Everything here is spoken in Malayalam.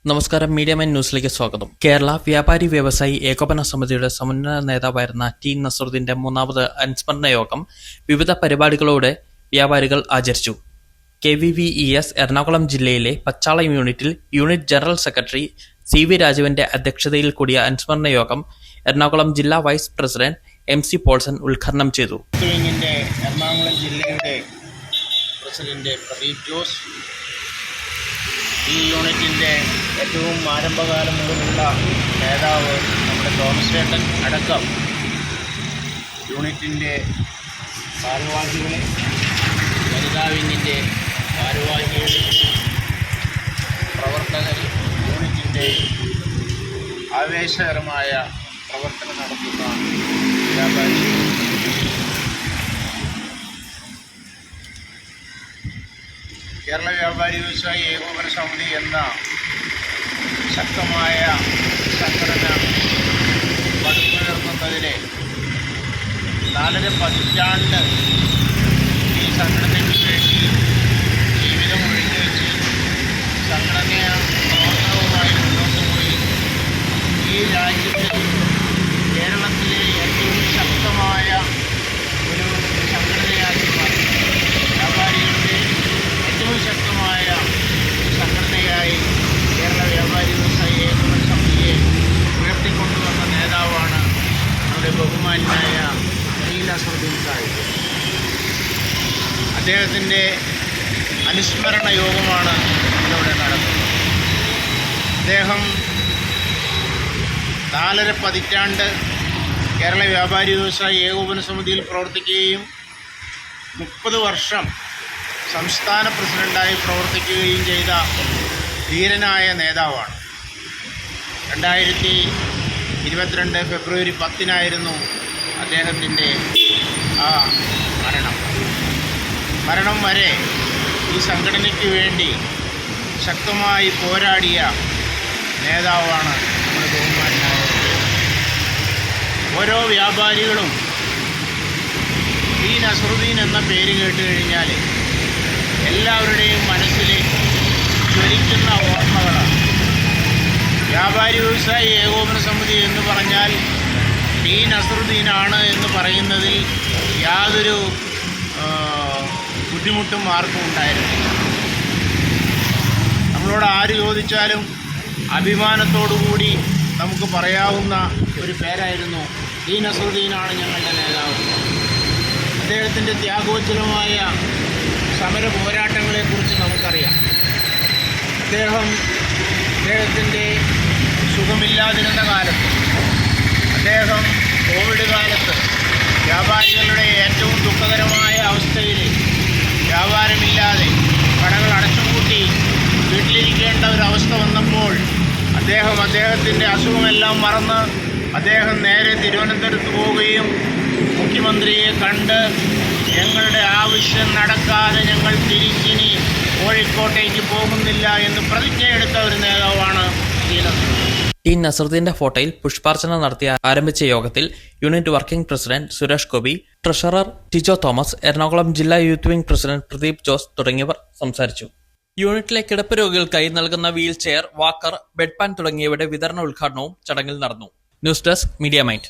നമസ്കാരം, മീഡിയ മൈൻ ന്യൂസിലേക്ക് സ്വാഗതം. കേരള വ്യാപാരി വ്യവസായി ഏകോപന സമിതിയുടെ സമുന്നത നേതാവായിരുന്ന ടി നസറുദ്ദീന്റെ മൂന്നാമത് അനുസ്മരണ യോഗം വിവിധ പരിപാടികളോടെ വ്യാപാരികൾ ആചരിച്ചു. KVVES എറണാകുളം ജില്ലയിലെ പച്ചാളം യൂണിറ്റിൽ യൂണിറ്റ് ജനറൽ സെക്രട്ടറി CV രാജുവിന്റെ അധ്യക്ഷതയിൽ കൂടിയ അനുസ്മരണ യോഗം എറണാകുളം ജില്ലാ വൈസ് പ്രസിഡന്റ് MC പോൾസൺ ഉദ്ഘാടനം ചെയ്തു. എറണാകുളം ജില്ലയുടെ പ്രസിഡന്റ് പ്രദീപ് ജോസ്, ഈ യൂണിറ്റിൻ്റെ ഏറ്റവും ആരംഭകാലം മുതലുള്ള നേതാവ് നമ്മുടെ തോമസ് ചേട്ടൻ അടക്കം യൂണിറ്റിൻ്റെ ഭാരവാഹികളെ, വനിതാ വിങ്ങിൻ്റെ ഭാരവാഹികളെ, പ്രവർത്തകർ, യൂണിറ്റിൻ്റെ ആവേശകരമായ പ്രവർത്തനം നടത്തുന്ന വ്യാപാരി, കേരള വ്യാപാരി വ്യവസായി ഏകോപന സമിതി എന്ന ശക്തമായ സംഘടന പടുത്തുയർത്തുന്നതിന് 4 പതിറ്റാണ്ട് ഈ സംഘടനയ്ക്ക് വേണ്ടി ജീവിതം ഒഴിഞ്ഞുവെച്ച് സംഘടനയ പ്രവർത്തനവുമായി മുന്നോട്ട് പോയി ഈ രാജ്യത്ത് കേരളത്തിലെ ഏറ്റവും ശക്തമായ ഒരു സംഘടനയാക്കി മാറ്റി. വ്യാപാരികളുടെ ഏറ്റവും ശക്തമായ സംഘടനയായി കേരള വ്യാപാരി വ്യവസായി ഏകോപന സമിതിയെ ഉയർത്തിക്കൊണ്ടുവന്ന നേതാവാണ് നമ്മുടെ ബഹുമാന്യനായ ടി നസറുദ്ദീൻ സാഹിബ്. അദ്ദേഹത്തിൻ്റെ അനുസ്മരണ യോഗമാണ് ഇന്നിവിടെ നടക്കുന്നത്. അദ്ദേഹം 4 പതിറ്റാണ്ട് കേരള വ്യാപാരി വ്യവസായി ഏകോപന സമിതിയിൽ പ്രവർത്തിക്കുകയും 30 വർഷം സംസ്ഥാന പ്രസിഡൻ്റായി പ്രവർത്തിക്കുകയും ചെയ്ത ധീരനായ നേതാവാണ്. 2022 ഫെബ്രുവരി 10 അദ്ദേഹത്തിൻ്റെ ആ മരണം വരെ ഈ സംഘടനയ്ക്ക് വേണ്ടി ശക്തമായി പോരാടിയ നേതാവാണ് നമ്മുടെ ബഹുമാനായ. ഓരോ വ്യാപാരികളും ടി നസറുദ്ദീൻ എന്ന പേര് കേട്ട് കഴിഞ്ഞാൽ എല്ലാവരുടെയും മനസ്സിൽ ജ്വലിക്കുന്ന ഓർമ്മകളാണ്. വ്യാപാരി വ്യവസായി ഏകോപന സമിതി എന്ന് പറഞ്ഞാൽ ടി നസറുദ്ദീനാണ് എന്ന് പറയുന്നതിൽ യാതൊരു ബുദ്ധിമുട്ടും ആർക്കും ഉണ്ടായിരുന്നില്ല. നമ്മളോട് ആര് ചോദിച്ചാലും അഭിമാനത്തോടുകൂടി നമുക്ക് പറയാവുന്ന ഒരു പേരായിരുന്നു ടി നസറുദ്ദീനാണ് ഞങ്ങളുടെ നേതാവ്. അദ്ദേഹത്തിൻ്റെ ത്യാഗോജ്വലമായ സമര പോരാട്ടങ്ങളെക്കുറിച്ച് നമുക്കറിയാം. അദ്ദേഹത്തിൻ്റെ സുഖമില്ലാതിരുന്ന കാലത്ത്, അദ്ദേഹം കോവിഡ് കാലത്ത് വ്യാപാരികളുടെ ഏറ്റവും ദുഃഖകരമായ അവസ്ഥയിൽ വ്യാപാരമില്ലാതെ കടകൾ അടച്ചുപൂട്ടി വീട്ടിലിരിക്കേണ്ട ഒരവസ്ഥ വന്നപ്പോൾ അദ്ദേഹത്തിൻ്റെ അസുഖമെല്ലാം മറന്ന് അദ്ദേഹം നേരെ തിരുവനന്തപുരത്ത് പോവുകയും മുഖ്യമന്ത്രിയെ കണ്ട് ഞങ്ങളുടെ ആവശ്യം നടക്കാതെ ഞങ്ങൾ തിരിച്ചിനി കോഴിക്കോട്ടേക്ക് പോകുന്നില്ല എന്ന് പ്രതിജ്ഞയെടുത്ത ഒരു നേതാവാണ് ടി നസറുദ്ദീന്റെ ഫോട്ടോയിൽ പുഷ്പാർച്ചന നടത്തി ആരംഭിച്ച യോഗത്തിൽ unit working president Suresh Gopi, treasurer Tijo Thomas, Ernakulam ജില്ലാ youth wing president Pradeep Jose തുടങ്ങിയവർ സംസാരിച്ചു. യൂണിറ്റിലെ കിടപ്പ് രോഗികൾക്കായി നൽകുന്ന wheel chair, walker, bed pan തുടങ്ങിയവയുടെ വിതരണ ഉദ്ഘാടനവും ചടങ്ങിൽ നടന്നു. News desk, Media mind.